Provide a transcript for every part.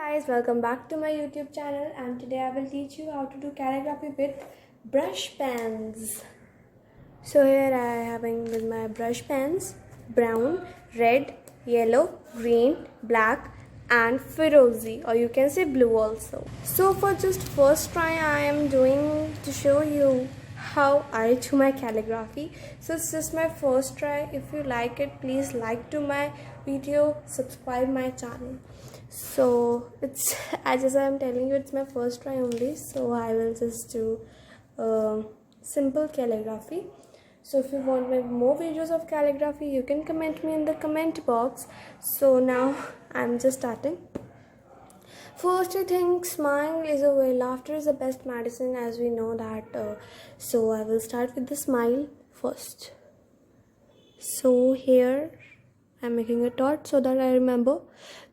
guys, welcome back to my YouTube channel, and today I will teach you how to do calligraphy with brush pens. So here I am having with my brush pens brown, red, yellow, green, black and Firozi, or you can say blue also. So for just first try I am doing to show you how I do my calligraphy. So it's just my first try. If you like it, please like to my video, subscribe my channel. So it's as I am telling you, it's my first try only, so I will just do simple calligraphy. So if you want more videos of calligraphy, you can comment me in the comment box. So now I'm just starting. First, I think smile is a way. Laughter is the best medicine, as we know that. So I will start with the smile first. So here I'm making a dot so that I remember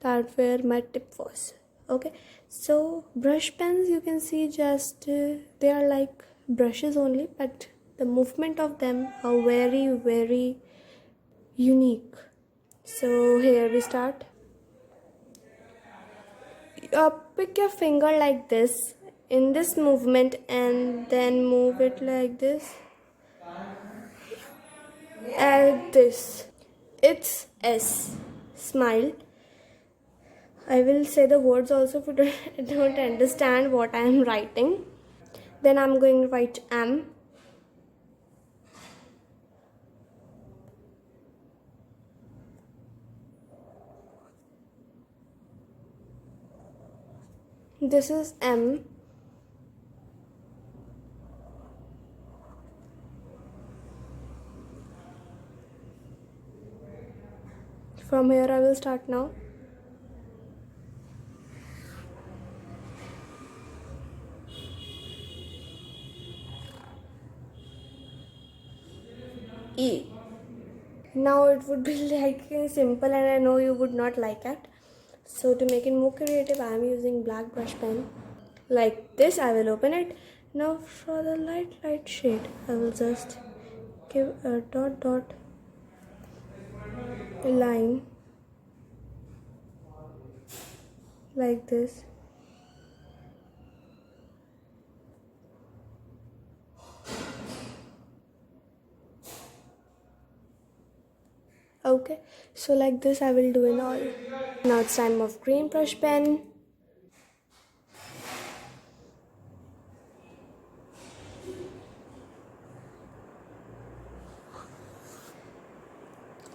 that where my tip was. Okay. So brush pens, you can see just they are like brushes only, but the movement of them are very unique. So here we start. Pick your finger like this in this movement and then move it like this and this. It's S. Smile. I will say the words also if you don't understand what I am writing. Then I'm going to write M. This is M. From here I will start now. E. Now it would be like simple, and I know you would not like it. So to make it more creative, I am using black brush pen. Like this, I will open it. Now for the light shade, I will just give a dot line like this. Okay, so like this I will do in all. Now it's time of green brush pen.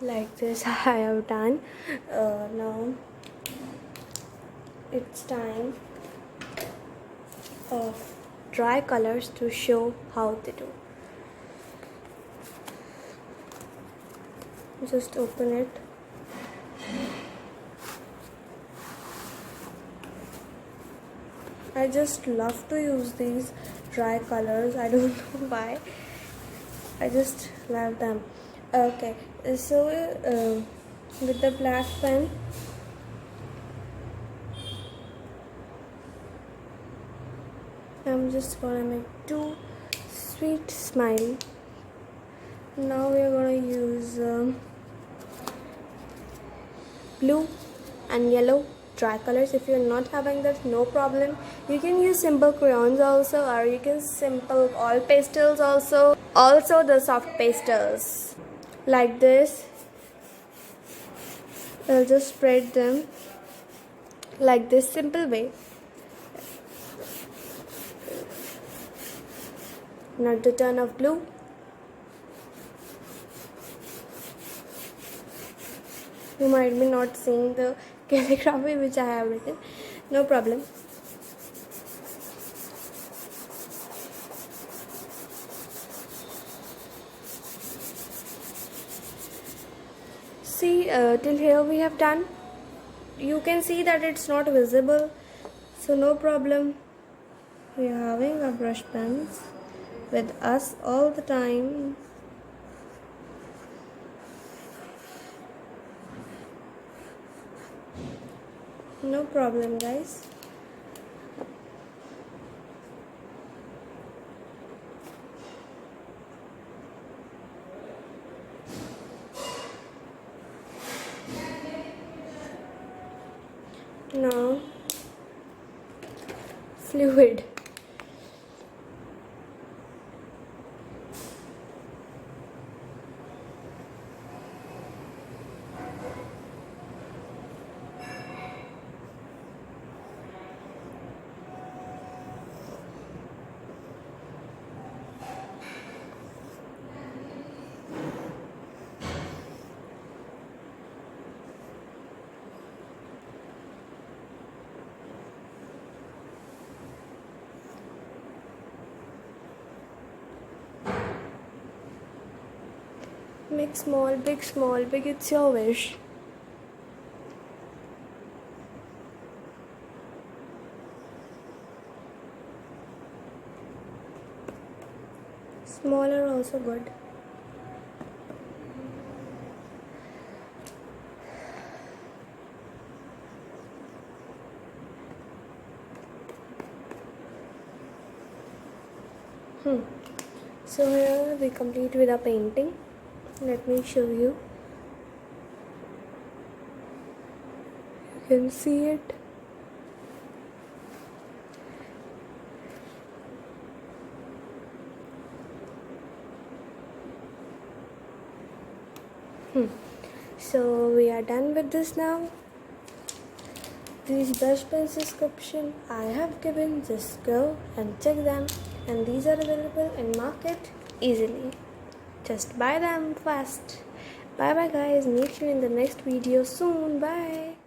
Like this I have done. Now it's time of dry colors to show how they do. Just open it. I just love to use these dry colors. I don't know why. I just love them. Okay, so with the black pen, I'm just gonna make two sweet smile. Now we are gonna use blue and yellow dry colors. If you're not having that, no problem, you can use simple crayons also, or you can simple all pastels also the soft pastels like this. I'll just spread them like this simple way. Now the turn of blue. You might be not seeing the calligraphy which I have written. No problem. See, till here we have done. You can see that it's not visible, so no problem. We are having our brush pens with us all the time. No problem, guys. Now fluid. Make small, big, it's your wish. Smaller also good. So here we complete with our painting. Let me show you. You can see it. So we are done with this now. These brush pens description I have given, just go and check them, and these are available in market easily. Just buy them fast. Bye bye guys, meet you in the next video soon. Bye.